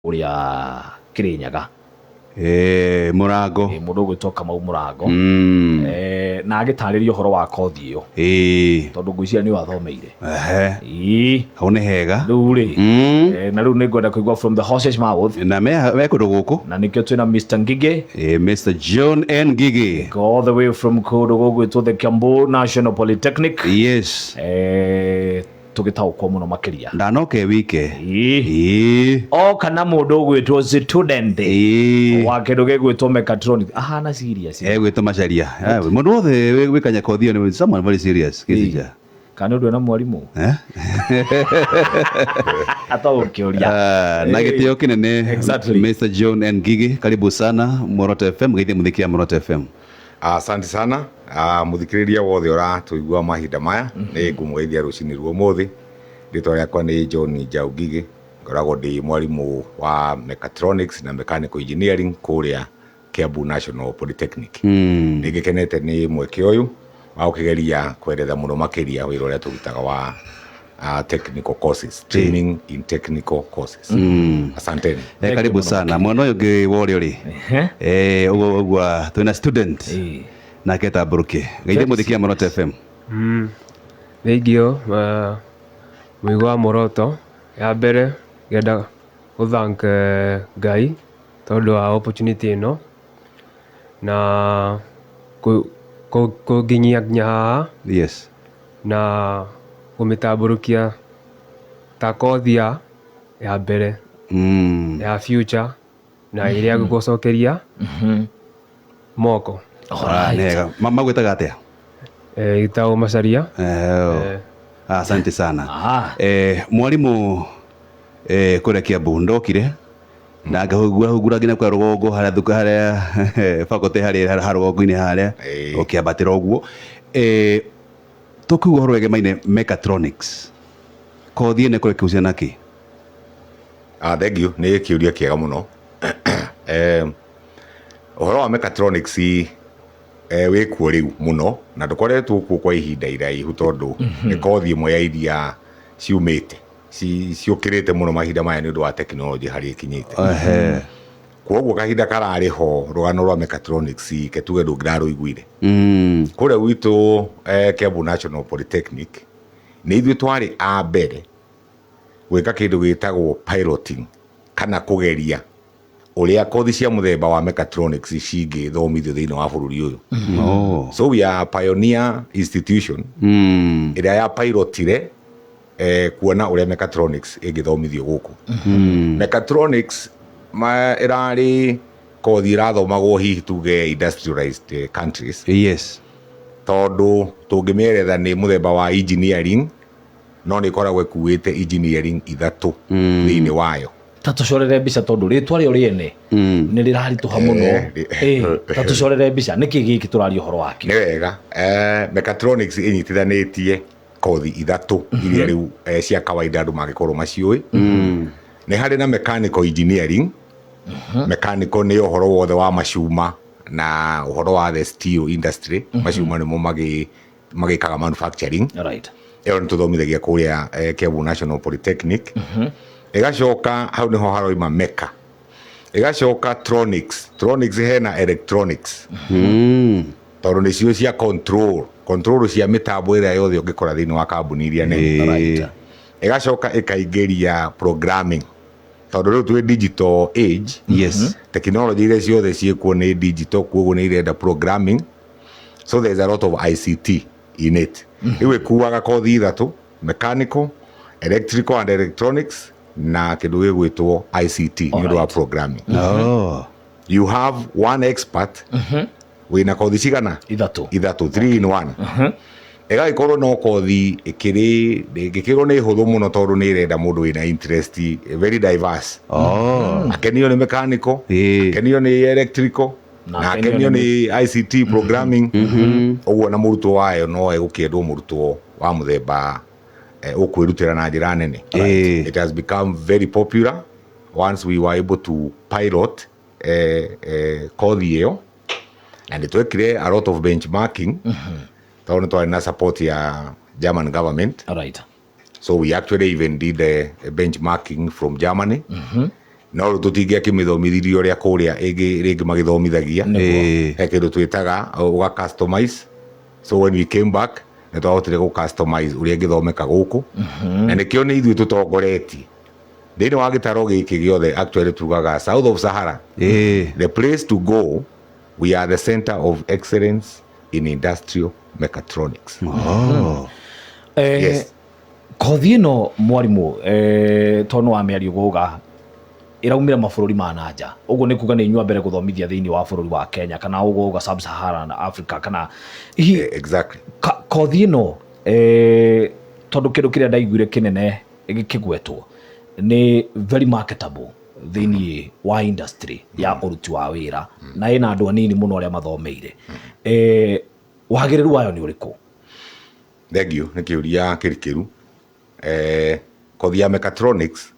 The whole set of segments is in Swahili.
uria Kirinyaga Murango mundu gwitoka mau Murango na agitariria horo wa kothi iyo tondu ngwiciria ni wathomeire hone hega ruri na riu ningwenda kuigua from the horse's mouth na me kundu guku na nikio twina Mr. Ngige Mr. John N. Ngige all the way from kundu gugwitwo the Kiambu National Polytechnic. Yes tugitaukwo muno makiria ndanoke wike o kana mundu gwitwo student wa kindu gegwitwo mechatronics ahana serious gwitwo macaria mundu wothe wikanya kothi ni someone very serious kizija kana ndu na mwarimu atao kiuria na gitio kinene. Exactly. Mr. John N. Ngige, karibu sana Moroto FM, geithie muthikia Moroto FM. Asante sana muthikiriria wothe ora tuigua mahinda maya ni ngumweithia rucini ruo muthi ritwa riakwa ni John Njau Ngige, ngoragwo ndi mwarimu wa mechatronics na mechanical engineering kuria Kiambu National Polytechnic. Ndigikenete ni mweke uyu wa ukigeria kweretha muno makiria wira uria turutaga wa technical courses, training in technical courses. Asanteni. Karibu sana mwana uyu ngi wori ri ugwa twina student na keta buruke geithie muthikia Moroto FM. Thengio mwigwa Moroto ya mbere ngenda guthank Ngai tondu wa opportunity ino na kunginyia nginya haha. Yes na kumitamburukia ta kothi ya mbere ya future na iria gucokeria moko. Nega magwitaga atia itao macaria. Asante sana. Mwarimu kuria Kiambu ndokire na ngahugura ngina kwa rugongo haria thuka haria faculty haria harugongo-ini haria ukiambatira uguo tukiuga horo wegemaine mechatronics kothi ene kure kiucia naki. Thank you, ni kiuria kiega muno. Uhoro wa mechatronics wikuo riu muno na ndukoretwo kuo kwa ihinda iraihu tondu ni kothi imwe ya iria ciumite ciukirite muno mahinda maya ni undu wa technology hari ikinyite. Koguo kahinda karariho rugano rwa mechatronics ke tuge ndungiraruiguire kuria gwitu Kiambu National Polytechnic ni ithuĩ twari a mbere gwika kindu gitagwo piloting kana kugeria uria kothi cia muthemba wa mechatronics cingithomithio thiini wa bururi uyu. So we are pioneer institution iria ya pilotire kuona uria mechatronics ingithomithio guku. Mechatronics irari kothi irathomagwo hihi tuge industrialized countries. Yes tondu tungimieretha ni muthemba wa engineering no ni koragwo kuwite engineering ithatu thiini wayo. tatucorere mbica tondu ritwa rio riene ni rirarituha muno. Tatucorere mbica niki giki turario horo wake. Ni wega mechatronics inyitithanitie kothi ithatu iria riu cia kawaida andu magikorwo maciui. Ni hari na mechanical engineering. Mechanical ni uhoro wothe wa macuma na uhoro wa the steel industry. Macuma nimo magikaga manufacturing. Right. Iyo nituthomithagia kuria Kiambu National Polytechnic. Igacoka hau niho haroima mecha. Igacoka tronics. Tronics hena electronics. Tondu nicio cia control cia mitambo iria yothe ungikora thiini wa kambuni iria nene. Igacoka ikaingiria programming tondu riu twi digital age. Yes Technology iria ciothe ciikuo ni digital kuoguo ni irenda programming, so there's a lot of ICT in it. Riu ikuaga kothi ithatu: mechanical, electrical and electronics na kindu gigwitwo ICT ni undu wa programming. You have one expert wina kothi cigana ithatu 3 in 1. Igagikorwo no kothi ngikirwo ni huthu muno tondu ni irenda mundu wina interest very diverse. Akenio ni mechanical, akenio ni electrical na akenio ni ICT programming. Uguo na murutwo wayo no egukiendwo murutwo wa muthemba ukwirutira na njira nene. It has become very popular once we were able to pilot kothi iyo and twekire a lot of benchmarking. Tondu twari na support ya German government. Right. So we actually even did a benchmarking from Germany. no tutingia kimithomithirio ria kuria ringi magithomithagia he kindu twitaga uga customize. So when we came back ne twahotire go customize uria ngithomeka guku na nikio ni ithuĩ tutongoretie thĩinĩ wa gĩtaro gĩkĩ gĩothe. Actually tugaga South of Sahara, the place to go. We are the center of excellence in industrial mechatronics. Yes. Kothi ĩno mwarimu tono wa mĩario guga iraumira mabũrũri ma nanja, ũguo nĩ kuga nĩ inyuĩ mbere gũthomithia thĩinĩ wa bũrũri wa Kenya kana ũguo Sub-Saharan Africa kana exactly. Kothi ĩno tondũ kĩndũ kĩrĩa ndaiguire kĩnene gĩkĩgwetwo nĩ very marketable thĩinĩ wa industry ya ũruti wa wĩra na ĩna andũ anini mũno arĩa mathomeire. Wagĩrĩru wayo nĩ ũrĩkũ? Thengio nĩ kĩũria kĩrikĩru. Kothi ya mechatronics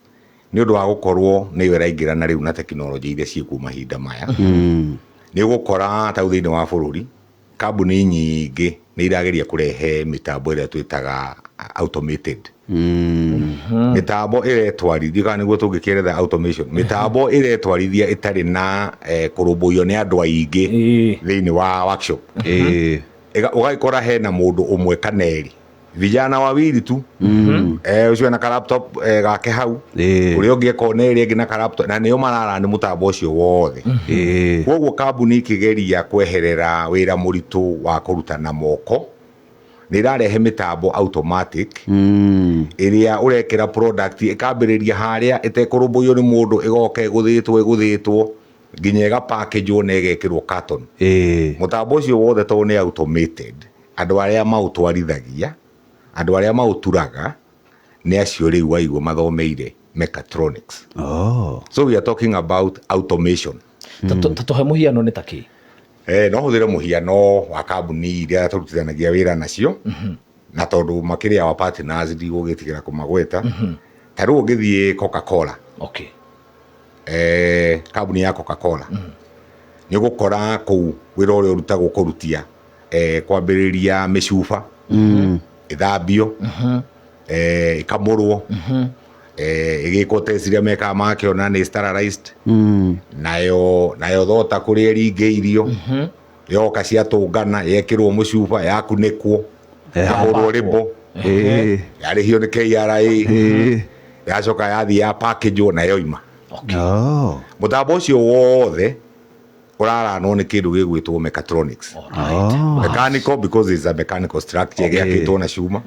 nĩ ũndũ wa gũkorwo nĩyo ĩraingĩrana rĩu na tekinoronjĩ iria ciĩkuo mahinda maya. Nĩ ũgũkora ta thĩinĩ wa bũrũri kambuni nyingĩ nĩ irageria kũrehe mĩtambo ĩrĩa twĩtaga automated. Mĩtambo ĩretwarithia kana nĩguo tũngĩkĩeretha automation, mĩtambo ĩretwarithia ĩtarĩ na kũrũmbũiyo nĩ andũ aingĩ thĩinĩ wa workshop. Ũgagĩkora hena mũndũ ũmwe kana erĩ, vijana wawili tu, ũcio na laptop gake hau, ũrĩa ũngĩ ekona ĩrĩa ĩngĩ na laptop, na nĩo mararani mũtambo ũcio wothe. Koguo kambuni ikĩgeria kweherera wĩra mũritũ wa kũruta na moko, nĩ irarehe mĩtambo automatic ĩrĩa ũrekĩra product ĩkambĩrĩria harĩa ĩtekũrũmbũiyo nĩ mũndũ, ĩgoka ĩgũthĩtwo nginya ĩgapackageo na ĩgekĩrwo carton. Mũtambo ũcio wothe tondũ nĩ automated, andũ arĩa maũtwarithagia, andũ arĩa maũturaga nĩ acio rĩu waigua mathomeire mechatronics. So we are talking about automation. Tũhe mũhiano nĩ ta kĩ? No hũthĩre mũhiano wa kambuni iria tũrutithanagia wĩra nacio, na tondũ makĩrĩ our partners ndigũgĩtigĩra kũmagweta. Ta rĩu ũngĩthiĩ Coca-Cola, kambuni ya Coca-Cola, nĩ ũgũkora kũu wĩra ũrĩa ũrutagwo kũrutia kwambĩrĩria mĩcuba, ĩthambio, ĩkamũrwo, ĩgĩkwo test iria mekaga makĩona nĩ sterilized, nayo thota kũrĩa ĩringĩirio, yoka ciatũngana, yekĩrwo mũcuba, yakunĩkwo, yahũrwo rĩbo, yarĩhio nĩ KRA, yacoka yathiĩ ya packageo na yoima. Mũtambo ũcio wothe ũraranwo nĩ kĩndũ gĩgwĩtwo mechatronics. Mechanical because it's a mechanical structure gĩakĩtwo na cuma.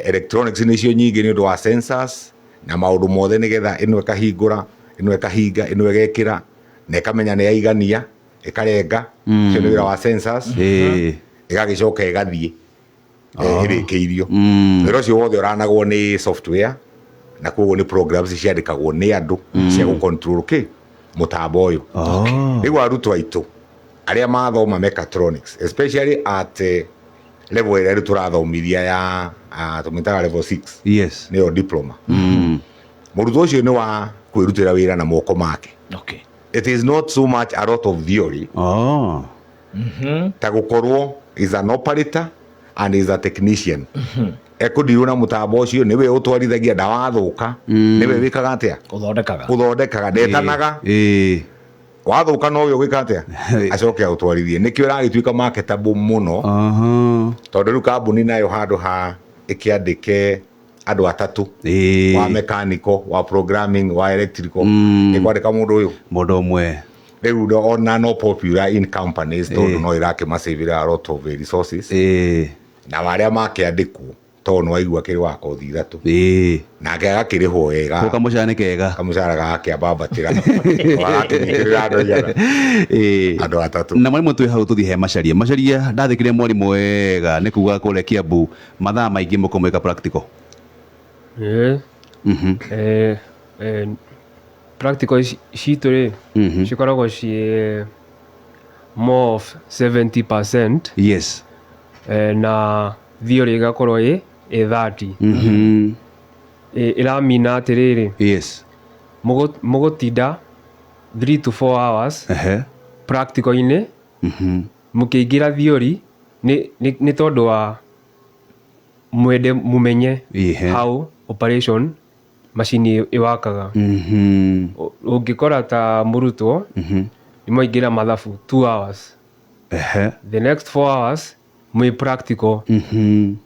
Electronics nĩcio nyingĩ nĩ ũndũ wa sensors na maũndũ mothe nĩgetha ĩno ĩkahingũra, ĩno ĩkahinga, ĩno ĩgekĩra na ĩkamenya nĩ yaigania, ĩkarenga, ũcio nĩ wĩra wa sensors, ĩgagĩcoka ĩgathiĩ ĩrĩkĩirio. Wĩra ũcio wothe ũranagwo nĩ software, na koguo nĩ programs ciandĩkagwo nĩ andũ cia gũcontrol mũtambo ũyũ. Rĩu arutwo aitũ arĩa mathoma mechatronics, especially at level ĩrĩa tũrathomithia ya tũmĩtaga level 6, nĩyo diploma. Mũrutwo ũcio nĩ wa kwĩrutĩra wĩra na moko make. It is not so much a lot of theory. Ta gũkorwo is an operator and is a technician. Ekũndirwo na mũtambo ũcio, nĩwe ũtwarithagia, ndawathũka, nĩwe wĩkaga atĩa? Ũthondekaga, ndetanaga. Wathũka no ũyũ gwĩka atĩa? Acoke aũtwarithie. Nĩkĩo ĩragĩtuĩka marketable mũno, tondũ rĩu kambuni nayo handũ ha ĩkĩandĩke andũ atatũ, wa mechanical, wa programming, wa electrical, ĩkwandĩka mũndũ ũmwe. Rĩu ona no popular in companies, tondũ no ĩrakĩmasavĩra a lot of resources, na marĩa makĩandĩkwo tondũ nĩ waigua kĩrĩ wa kothi ithatũ, nake agakĩrĩhwo wega, kamũcara nĩ kega, kamũcara gagakĩambambatĩra, agakĩnyitĩrĩra andũ aigana, andũ atatũ. Na mwarimũ twĩ hau tũthiĩ he macaria ndathĩkĩre mwarimũ wega, nĩ kuga kũrĩa Kiambu mathaa maingĩ mũkũmwĩka practical? Practical citũ rĩ cikoragwo ciĩ more of 70%, na theory ĩgakorwo ĩ 30. Ĩramina atĩrĩrĩ, mũgũtinda 3 to 4 hours practical-inĩ, mũkĩingĩra theory nĩ tondũ wa mwende mũmenye how operation macini iwakaga. Ũngĩkora ta mũrutwo nĩ mwaingĩra mathabu 2 hours, the next 4 hours mwĩ practical,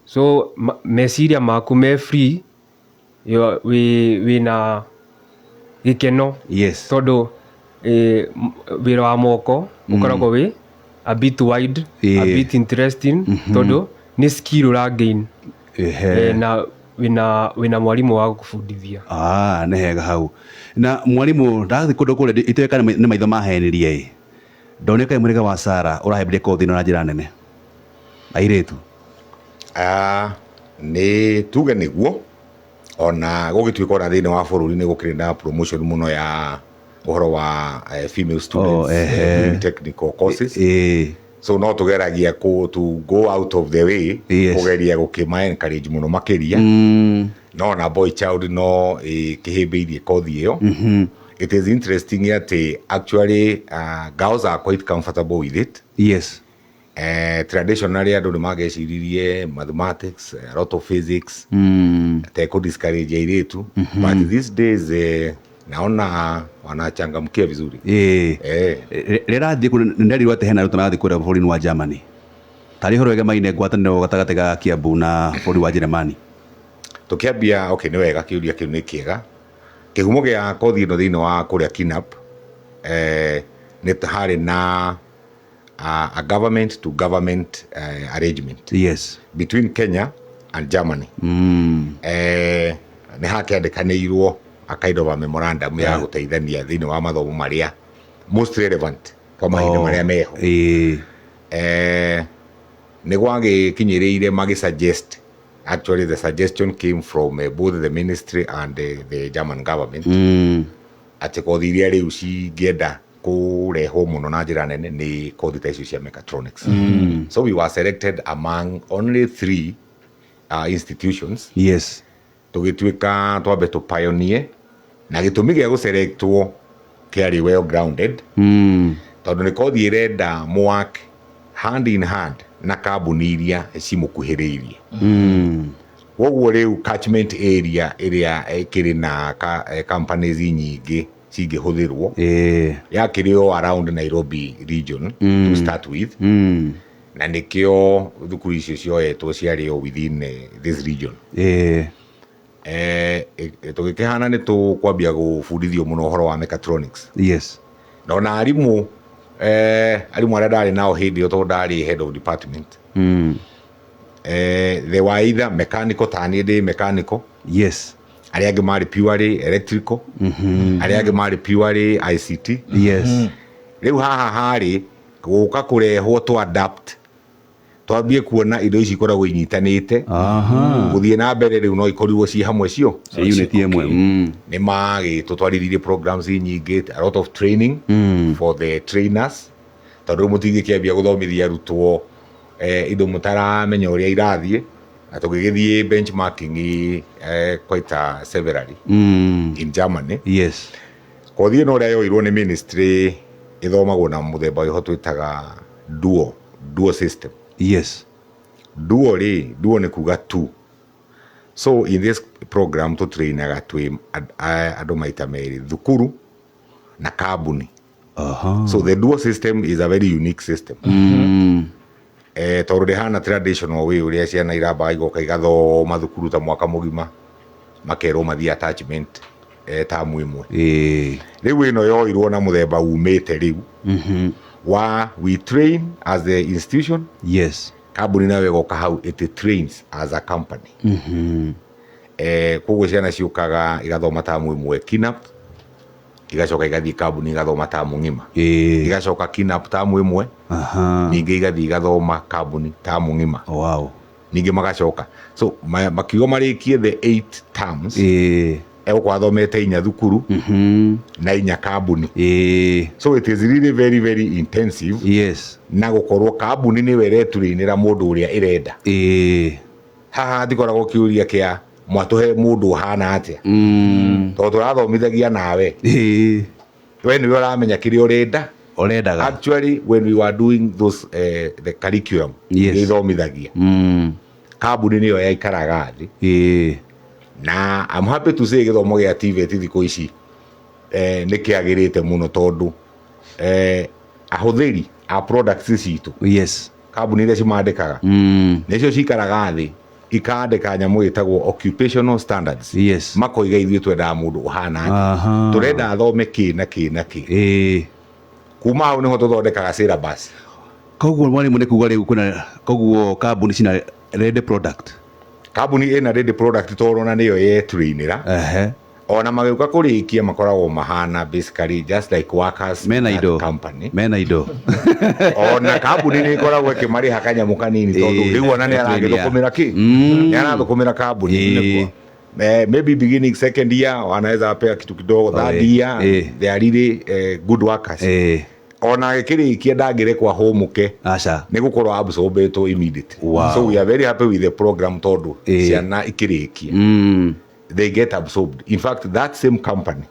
so meciria maku me free, wĩna gĩkeno, tondũ wĩra wa moko ũkoragwo wĩ a bit wide, a bit interesting, tondũ nĩ skill ũragain na wĩna mwarimũ wa gũkũbundithia. Nĩ hega hau. Na mwarimũ ndathi kũndũ kũrĩa itoeka nĩ maitho mahenirie, ndoneka mũrega wa Sarah ũrahĩmbĩria kothi ĩno na njĩra nene airĩtu. Nĩ tuge nĩguo, ona gũgĩtuĩka ona thĩinĩ wa bũrũri nĩ gũkĩrĩ na promotion mũno ya ũhoro wa female students in technical courses. So no tũgeragia to go out of the way kũgeria gũkĩma encourage mũno makĩria, no na boy child no kĩhĩmbĩirie kothi ĩyo. It is interesting that actually girls are quite comfortable with it. Traditionally andũ nĩ mageciririe mathematics, a lot of physics, teko discourage airĩtu, but these days naona wanachangamkia vizuri. Rĩra thiĩ nĩnderirwo atĩ hena arutwo marathiĩ kũrĩa bũrũri-inĩ wa Germany. Tarĩ ũhoro wĩgiĩ maine ngwatanĩro gatagatĩ ga Kiambu na bũrũri wa Jeremani. Tũkĩambia nĩ wega, kĩũria kĩu nĩ kĩega. Kĩhumo gĩa kothi ĩno thĩinĩ wa kũrĩa KNUP nĩ harĩ na a government to government arrangement between Kenya and Germany. Nĩ hakĩandĩkanĩirwo a kind of a memorandum ya gũteithania thĩinĩ wa mathomo marĩa most relevant kwa mahinda marĩa meho. Nĩ gwagĩkinyĩrĩire magĩsuggest, actually the suggestion came from both the ministry and the German government, atĩ kothi iria rĩu cingĩenda kũrehwo mũno na njĩra nene nĩ kothi ta icio cia mechatronics. So we were selected among only 3 institutions. Tũgĩtuĩka twambe tũ pioneer, na gĩtũmi gĩa gũselectwo kĩarĩ well grounded, tondũ nĩ kothi ĩrenda work hand in hand na kambuni iria cimũkuhĩrĩirie. Koguo rĩu catchment area ĩrĩa ĩkĩrĩ na companies nyingĩ cingĩhũthĩrwo yakĩrĩ o around Nairobi region to start with, na nĩkĩo thukuru icio cioetwo ciarĩ o within this region. Tũgĩkĩhana nĩ tũkwambia gũbundithio mũno ũhoro wa mechatronics. Na ona arimũ arĩa ndarĩ nao hĩndĩ ĩyo, tondũ ndarĩ head of department, they were either mechanical, ta niĩ ndĩ mechanical, arĩa angĩ marĩ purely electrical, arĩa angĩ marĩ purely ICT. Rĩu haha harĩ gũka kũrehwo to adapt, twambie kuona indo ici ikoragwo inyitanĩte, gũthiĩ na mbere rĩu no ikorirwo ciĩ hamwe cio unit ĩmwe. Nĩ magĩtũtwarithirie programs nyingĩ, a lot of training for the trainers, tondũ mũtingĩkĩambia gũthomithia arutwo indo mũtaramenya ũrĩa irathiĩ, na tũgĩgĩthiĩ benchmarking quite severally in Germany. Kothi ĩno ũrĩa yoirwo nĩ ministry ĩthomagwo na mũthemba ũyũ twĩtaga dual system. Dual nĩ kuga two. So in this program tũtrainaga twĩ andũ maita merĩ, thukuru na kambuni. So the dual system is a very unique system. Tondũ rĩhana traditional way ũrĩa ciana irambaga igoka igathoma thukuru ta mwaka mũgima, makerwo mathiĩ attachment tamu ĩmwe. Rĩu ĩno yoirwo na mũthemba umĩte rĩu wa we train as the institution, kambuni nayo ĩgoka hau it trains as a company. Koguo ciana ciũkaga igathoma tamu ĩmwe KNUP, igacoka igathiĩ kambuni igathoma tamu ng'ima, igacoka KNUP tamu ĩmwe, ningĩ igathiĩ igathoma kambuni tamu ng'ima, ningĩ magacoka. So makiugo marĩkie the 8 terms, egũkorwo athomete 4 thukuru na 4 kambuni. So it is really very very intensive. Na gũkorwo kambuni nĩwe ĩretũrĩinĩra mũndũ ũrĩa ĩrenda. Haha ndikoragwo kĩũria kĩa mwatũhe mũndũ ũhana atĩa, tondũ tũrathomithagia nawe, we nĩwe ũramenya kĩrĩa ũrendaga. Actually when we were doing those the curriculum ĩthomithagia, kambuni nĩyo yaikaraga thĩ na I'm happy to say githomo gia TVET thikũ ici nĩ kĩagĩrĩte mũno tondũ ahũthĩri a products citũ yes kambuni iria cimandĩkaga nĩcio cikaraga thĩ ikandĩka nyamũ ĩtagwo occupational standards yes makoiga ithuĩ twendaga mũndũ ũhana atĩa tũrenda athome kĩ na kĩ na kĩ kuma hau nĩho tũthondekaga syllabus. Koguo mwalimu nĩ kuga rĩu kuna koguo kambuni cina ready product kambuni ĩna ready product tondũ na nĩyo yetrainĩra ona magĩũka kũrĩkia makoragwo mahana basically just like workers company mena indo ona kambuni nĩ ikoragwo ĩkĩmarĩha kanyamũ kanini tondũ rĩu ona nĩ aragĩthũkũmĩra kĩ nĩ arathũkũmĩra kambuni maybe beginning second year wanaweza apea kitu kidogo third year they are really good workers ona gĩkĩrĩkia ndangĩrekwa homuke nĩ gũkorwo absorbetwo immediately. So we are very happy with the program tondũ ciana ikĩrĩkia they get absorbed. In fact, that same company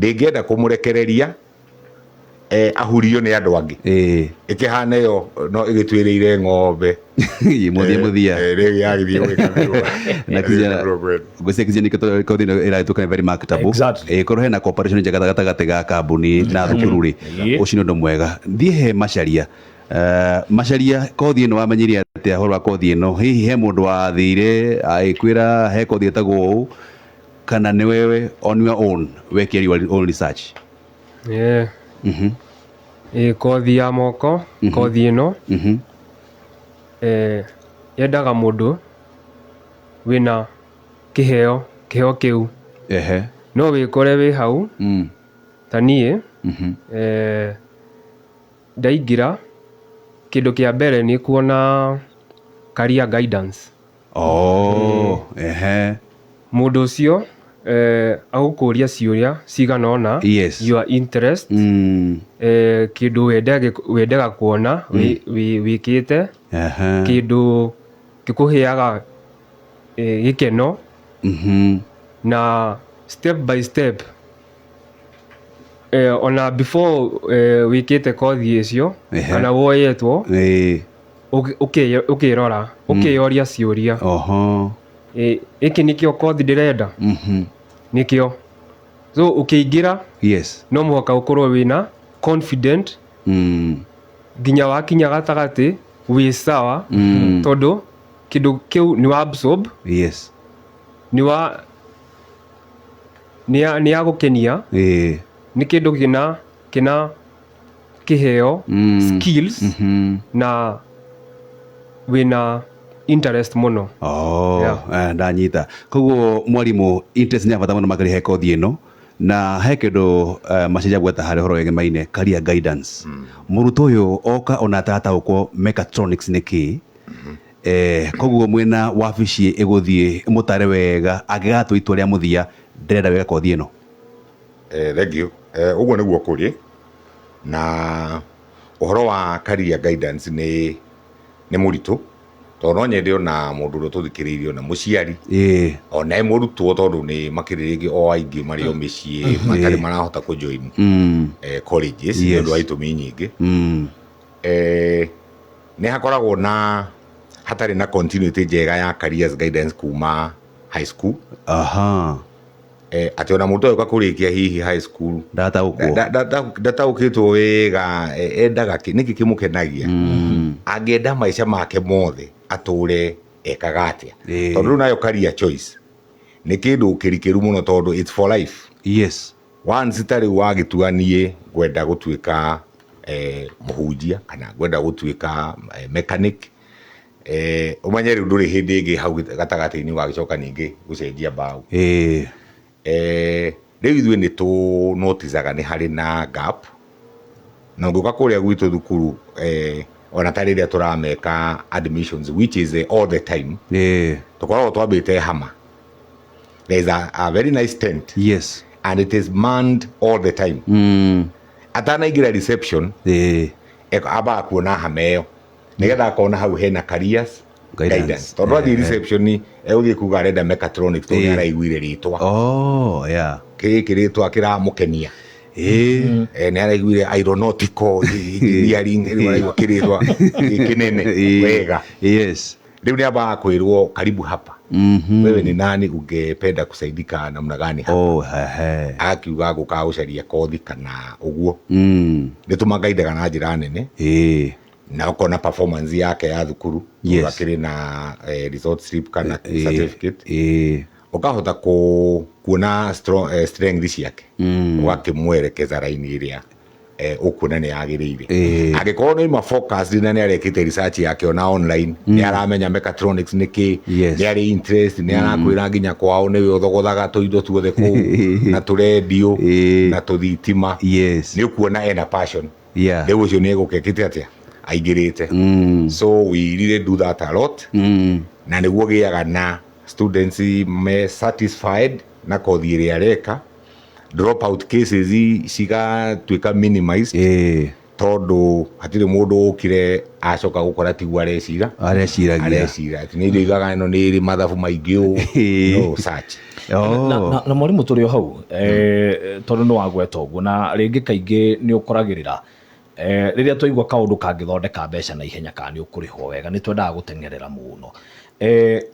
they get kũmũrekereria ahurio nĩ andũ angĩ ĩkĩhana ĩyo no ĩgĩtuĩrĩire ng'ombe muthia rĩu yagĩthiĩ gwĩciria nĩ kothi ĩragĩtuĩka very marketable korwo hena cooperation njega gatagatĩ ga kambuni na thukuru rĩ ũcio nĩ ũndũ mwega. Thiĩ he Macharia Macharia kothi ĩno wamenyire atĩa ũhoro wa kothi ĩno hihi he mũndũ wathire agĩkwĩra he kothi ĩtagwo ũũ kana nĩ wewe on your own wekire your own research? Kothi ya moko kothi ĩno yendaga mũndũ wĩna kĩheo kĩu no wĩkore wĩ hau ta niĩ ndaingĩra kĩndũ kĩa mbere nĩ kuona career guidance. Mũndũ ũcio agũkũria ciũria cigana ũna your interest kĩndũ wendaga kuona wĩkĩte kĩndũ gĩkũheaga gĩkeno na step by step ona before wĩkĩte kothi icio kana woyetwo ũkĩrora ũkĩoria ciũria iki nikio kothi ndĩrenda nikio so ũkĩingĩra no mũhaka ũkorwo wĩna confident nginya wakinya gatagatĩ wĩ sawa tondũ kĩndũ kĩu nĩ wa absorb nĩ ya gũkenia nĩ kĩndũ kĩna kĩheo skills na wĩna interest mũno. Ndanyita koguo mwalimu interest nĩ bata mũno makĩrĩ he kothi ĩno na he kĩndũ Macharia gweta harĩ ũhoro wĩgĩmaine career guidance. Mũrutwo ũyũ oka ona atataũkwo mechatronics nĩ kĩ koguo mwĩna wabici ĩgũthiĩ mũtare wega angĩgatua itua rĩa mũthia ndĩrenda wega kothi ĩno? Thengiũ ũguo nĩguo kũrĩ na ũhoro wa career guidance nĩ mũritũ tondũ no nyende ona mũndũ ũrĩa tũthikĩrĩirie ona mũciari ona mũrutwo tondũ nĩ makĩrĩ rĩngĩ o aingĩ marĩ o mĩciĩ matarĩ marahota kũjoin colleges nĩ ũndũ wa itũmi nyingĩ nĩ hakoragwo na hatarĩ na continuity njega ya careers guidance kuma high school atĩ ona mũndũ ũyũ kũrĩkia hihi high school ndataũkĩtwo wega endaga nĩkĩ kĩmũkenagia angĩenda maica make mothe atũre ekaga atĩa tondũ rĩu nayo career choice nĩ kĩndũ kĩrikĩru mũno tondũ it's for life. Once tarĩ wagĩtua niĩ ngwenda gũtuĩka mũhunjia kana ngwenda gũtuĩka mechanic ũmenye rĩu ndũrĩ hĩndĩ ĩngĩ hau gatagatĩ-inĩ wagĩcoka ningĩ gũcenjia mbaũ. Rĩu ithuĩ nĩ tũnoticaga nĩ harĩ na gap na ũngĩũka kũrĩa gwitũ thukuru ona ta rĩrĩa tũrameka admissions which is all the time tũkoragwo twambĩte hama. There is a very nice tent and it is manned all the time. Atanaingĩra reception ambaga kuona hama ĩyo nĩgetha akona hau hena careers guidance tondũ athiĩ reception egũthiĩ kuga arenda mechatronics tondũ nĩaraiguire rĩtwa gĩkĩ rĩtwa kĩramũkenia nĩ araiguire aeronautical engineering kĩrĩtwa kĩnene wega rĩu nĩ ambaga kwĩrwo karibu hapa wewe ni nani, ungependa kusaidika namna gani hapa? Akiuga guka ucaria kothi kana uguo nĩ tũmagaithaga na njĩra nene na ukona performance yake ya thukuru akĩrĩ na result slip kana certificate ukahota kuona strength ciake ũgakĩmwerekeza raini ĩrĩa ukuona nĩ yagĩrĩire. Angĩkorwo nĩ ma focus na nĩ arekĩte research yake ona online, nĩ aramenya mechatronics nĩkĩ, nĩ arĩ interest, nĩ arakwĩra nginya kwao nĩwe ũthogothaga tũindo tuothe kũu na tũrendio na tũthitima, nĩ ukuona ena passion. Rĩu ũcio nĩ egũkĩkĩte atĩa aingĩrĩte. So we really do that a lot, na nĩguo gĩaga na students me satisfied na kothi ĩrĩa areka. Dropout cases cigatuĩka minimized tondu hatirĩ mũndũ ũkire acoka gũkora tiguo areciragia atĩ nĩ indo igaga ĩno nĩ ĩrĩ mathabu maingĩ no search. Na mwarimũ tũrĩ o hau tondũ nĩ wagweta ũguo, na rĩngĩ kaingĩ nĩ ũkoragĩrĩra rĩrĩa twaigua kaũndũ kangĩthondeka mbeca na ihenya kana nĩ ũkũrĩhwo wega, nĩ twendaga gũteng'erera mũno.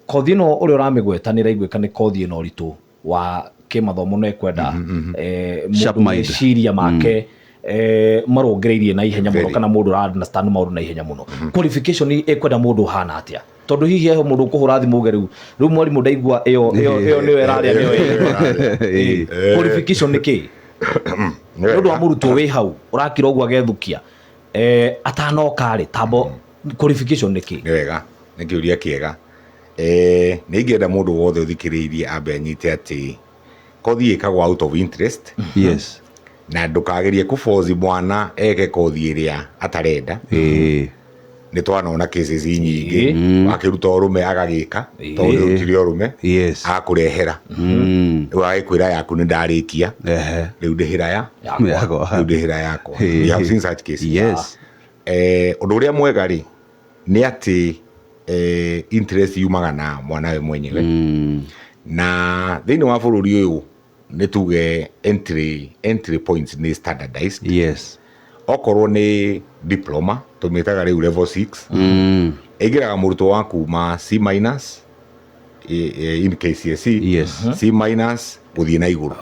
Kothi ĩno ũrĩa ũramĩgweta nĩ ĩraiguĩka nĩ kothi ĩno ũritũ wa kĩmathomo no ekwenda meciria make marongereirie na ihenya mũno, kana mũndũ ũra understand maũndũ na ihenya mũno. Qualification ekwenda mũndũ hana atĩa? Tondũ hihi he mũndũ ũkũhũra thimũ ũge rĩu mwarimũ ndaigua ĩyo nĩyo ĩrarĩa nĩyo qualification nĩ kĩ? Nĩ ũndũ wa mũrutwo wĩ hau ũrakira ũguo agethũkia atanoka rĩ tambo qualification nĩ kĩ? Nĩ wega, nĩ kĩũria kĩega. Nĩ ingĩenda mũndũ wothe ũthikĩrĩirie ambe anyite atĩ kothi ĩkagwo out of interest. Na ndũkagerie kũforce mwana eke kothi ĩrĩa atarenda. Nĩ twanona cases nyingĩ akĩruta ũrũme agagĩka tondũ ũtirĩ ũrũme agakũrehera agĩkwĩra yaku nĩ ndarĩkia rĩu ndĩhĩra yakwa. We have seen such cases. Ũndũ ũrĩa mwega rĩ nĩ atĩ interest yumaga na mwanawe mwenyewe, na thĩinĩ wa bũrũri ũyũ nĩ tuge entry points nĩ standardized. Okorwo nĩ diploma tũmĩtaga rĩu level 6 ĩngĩraga mũrutwo wa kuma C- in KCSE C- gũthiĩ na igũrũ.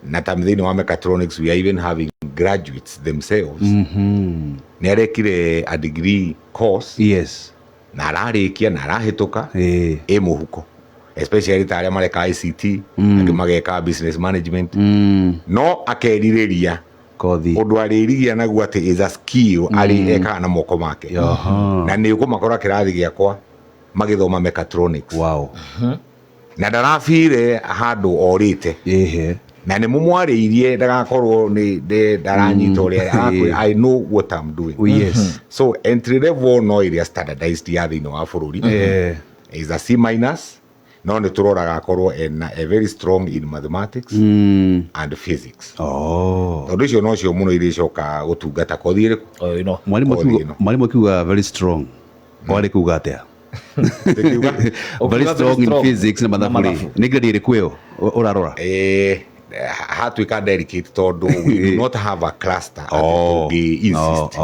Na tam thĩinĩ wa mechatronics we are even having graduates themselves nĩ arekire a degree course na ararĩkia na arahĩtũka mũhuko, especially ta arĩa mareka ICT angĩ mageka business management, no akerirĩria ũndũ arĩrigia naguo atĩ is a skill arĩ ekaga na moko make. Na nĩ ũkũmakora kĩrathi gĩakwa magĩthoma mechatronics na ndarabire handũ orĩte na nĩ mũmwarĩirie ndagakorwo nĩ daranyita ũrĩa I know what I'm doing. So entry level no ĩrĩa standardized ya thĩinĩ wa bũrũri is a C-, no nĩ tũroraga akorwo a very strong in mathematics and physics. Tondũ icio nocio mũno irĩcoka gũtungata kothi ĩrĩkũ. Mwarimũ akiuga very strong warĩ kuuga atĩa? Very strong in physics na mathabu nĩ grade ĩrĩkũ ĩyo ũrarora? Hatuĩka delicate tondũ we do not have a cluster insist.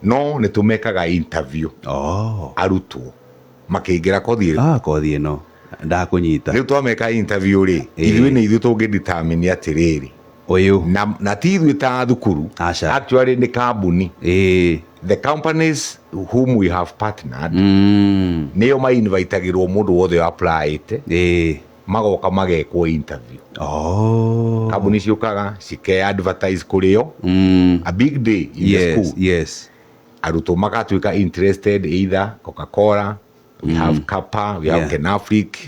No nĩ tũmekaga interview arutwo makĩingĩra kothi ĩno ndakũnyita. Rĩu twameka interview rĩ ithuĩ nĩ ithuĩ tũngĩdetermine atĩrĩrĩ ũyũ na ti ithuĩ ta thukuru, actually nĩ kambuni. The companies whom we have partnered nĩo mainvitagĩrwo mũndũ wothe applyĩte magoka magekwo interview. Kambuni ciũkaga cike advertise kũrĩo a big day in the school. Arutwo magatuĩka interested, either Coca-Cola, we have Kappa, we have Kenafric,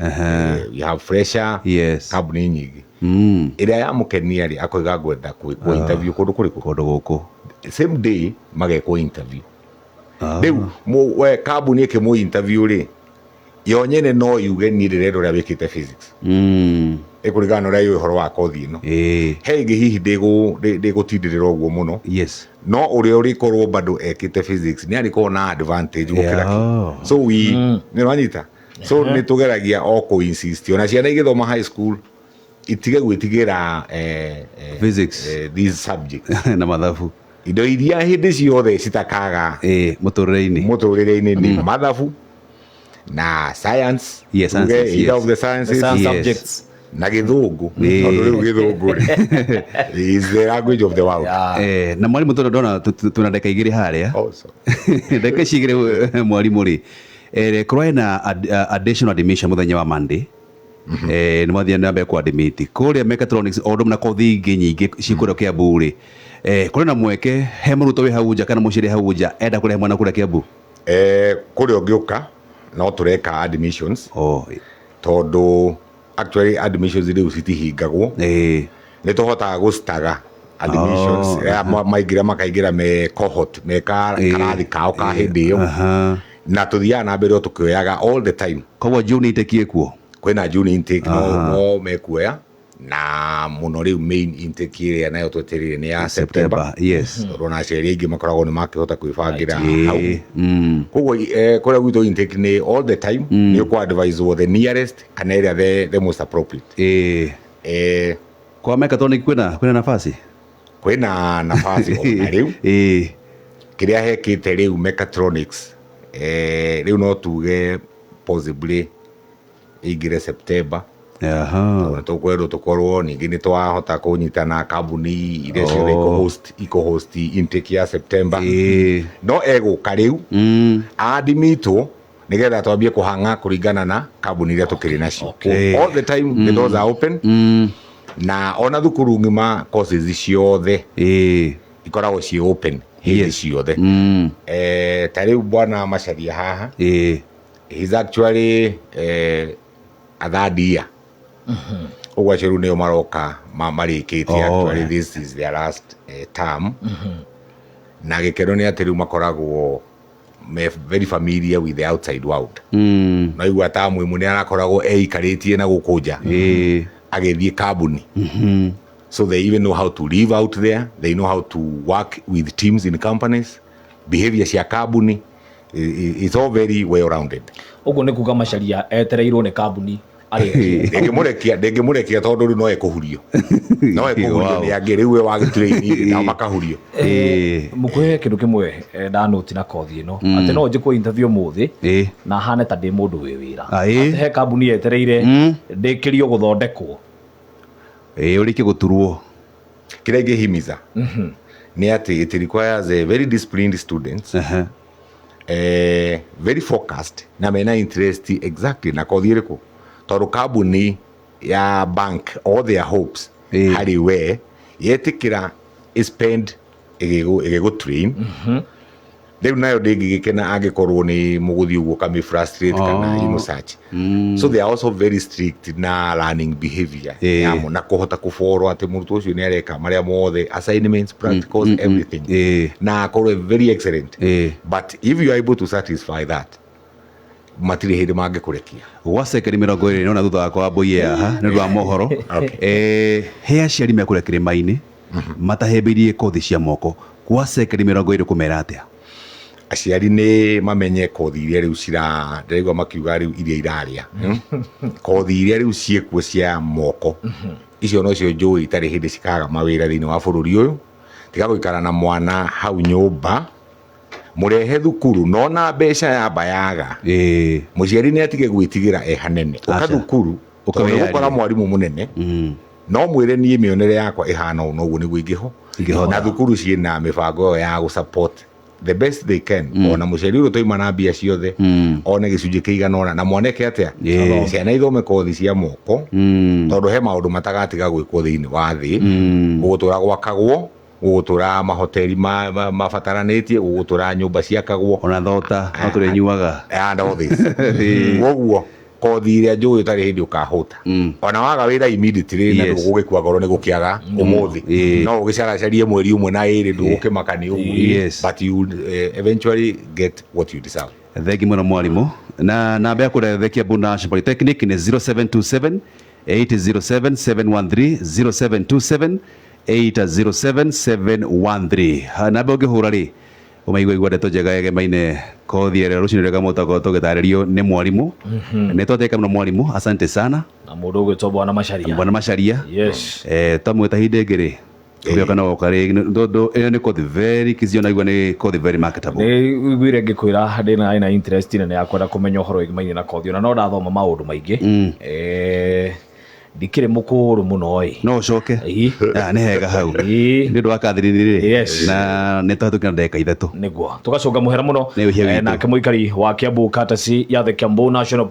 we have Fresher, kambuni nyingĩ. Ĩrĩa yamũkenia rĩ akoiga ngwenda kwĩkwo interview kũndũ gũkũ, same day magekwo interview. Rĩu kambuni ĩkĩmũ interview rĩ yo nyene no yuge niĩ ndĩrenda ũrĩa wĩkĩte physics ĩkũringana na ũrĩa yũĩ ũhoro wa kothi ĩno. He ĩngĩ hihi ndĩgũtindĩrĩra ũguo mũno, no ũrĩa ũrĩkorwo bado ekĩte physics nĩ arĩkorwo na advantage gũkĩra kĩ. So nĩ wanyita, so nĩ tũgeragia o kũ-insist ona ciana igĩthoma high school itige gwĩtigĩra physics these subjects na mathabu indo iria hindi ciothe citakaga muturire-ini ni mathabu na science, yes, of the sciences, subjects na githungu tondu riu githungu is the language of the world. Na mwalimu ndona tuna ndeka igiri haria ndeka cigire mwalimu ri kurwa na additional admission muthenya wa Monday ni mwathia nambe kwa admit kuria mechatronics ondo na kothi ingi nyingi cikuro Kiambu ri kuri na mweke he muruto wi hau nja kana muciri hau nja enda kurehe mwana kuria Kiambu kuri ongiuka no tureka admissions tondu actually admissions riu citihingagwo ni tuhotaga gustaga admissions maingira makaingira me cohort me karathi kao ka hindi iyo na tuthiaga na mbere tukioyaga all the time. Koguo June intake kuo kwina June intake no mekuoya na muno riu main intake iria nayo tweterire ni ya September. Yes, rona ceri ingi makoragwo ni makihota kwibangira hau. Koguo kuria gwitu intake ni all the time ni ku advise the nearest and area the most appropriate. Kwa mechatronic kwina nafasi ona riu kiria hekite riu mechatronics riu no tuge possibly igire September. Tukwenda tukorwo ningi ni twahota kunyitana kambuni iria ciothe iko-host intake ya September no eguka riu admitwo nigetha twambie kuhanga kuringana na kambuni iria tukiri nacio. All the time the doors are open na ona thukuru ngima courses ciothe ikoragwo ci open hindi ciothe. Ta riu bwana Macharia haha he's actually a third year. Uguo acio riu nio maroka marikitie actually this is their last term. Na gikeno ni ati riu makoragwo very familiar with the outside world. Na igua tamu imwe ni arakoragwo eikaritie na guku nja agithie kambuni. So they even know how to live out there, they know how to work with teams in companies, behavior cia kambuni, it's all very well rounded. Uguo ni kuga Macharia etereirwo ni kambuni ndingimurekia tondu riu no ekuhurio ni angi riu we wagitrain na makahurio. Mukuhe kindu kimwe ndanoti na kothi ino ati no njikwo interview muthi na hane ta ndi mundu wi wira ati he kambuni etereire ndikirio guthondekwo urike guturwo. Kiria ingihimiza ni ati it requires a very disciplined students, very focused na mena interest exactly na kothi iriku tondu kambuni ya bank all their hopes hari we yetikira spend igigu train. Riu nayo ndingigikena angikorwo ni muguthi uguo kami frustrate kana search. So they are also very strict na learning behavior yamo na kuhota kufollow ati murutwo ucio ni areka maria mothe assignments, practicals, everything na akorwo very excellent. But if you are able to satisfy that matire hindi mangikurekia gwa sekeri 20 nona thutha wakwa boye haha ni rwa mohoro he aciari mekure kirima-ini matahembirie kothi cia moko gwa sekeri 20 kumera atia aciari ni mamenye kothi iria riu ndiraigua makiuga riu iria iraria kothi iria riu ciekuo cia moko icio no cio njui itari hindi cikaga mawira thiini wa bururi uyu tiga guikara na mwana hau nyumba murehe thukuru no na mbeca ya bayaga muciari ni atige gwitigira hanene uka thukuru ukawira mwarimu munene no mwire ni mionere yakwa ihana uno uguo niguo ingiho na thukuru ciina mibango ya gu support the best they can. Ona muciari uyu toima na mbia ciothe one gicunji kiigana na mwaneke atia ciana ithome kothi cia moko tondu he maundu matagatiga gwikwo thiini wa thi gugutura gwakagwo gugutura mahoteli mabataranitie gugutura nyumba ciakagwo ona thota no turi nyuaga and all this woguo kothi iria njui utari hindi ukahuta ona waga wira immediately na gugikua ngoro ni gukiaga umuthi no ugicaracarie mweri umwe na iri ndugukimakani uguo but you eventually get what you deserve. Thengi muno mwarimu na namba ya kurethekia National Polytechnic ni 0727 807 713 0727 807 713 namba ungihura ri umaigua ndeto njega yegemaine kothi ĩrĩa rũciinĩ rwega mũtago tũgĩtarĩrio nĩ mwarimu nĩ twateka mũno mwarimu asante sana na mũndũ ũgwĩtwo Bwana Macharia Bwana Macharia yes twamwĩta hĩndĩ ĩngĩ rĩ Ngioka no kare ndo ene ko the very kizio naigua ni ko the very marketable. Ni gwire ngikwira ndina ina interest nene ya kwenda kumenya uhoro wigimainie na kothi na no ndathoma maundu maingi ndikire mukuru muno no coke ni hega hau ni ndu wakathiriri na ni twatukina ndeka ithatu niguo tugacunga muhera muno nake muikari wa Kiambu Courtesy ya the Kiambu National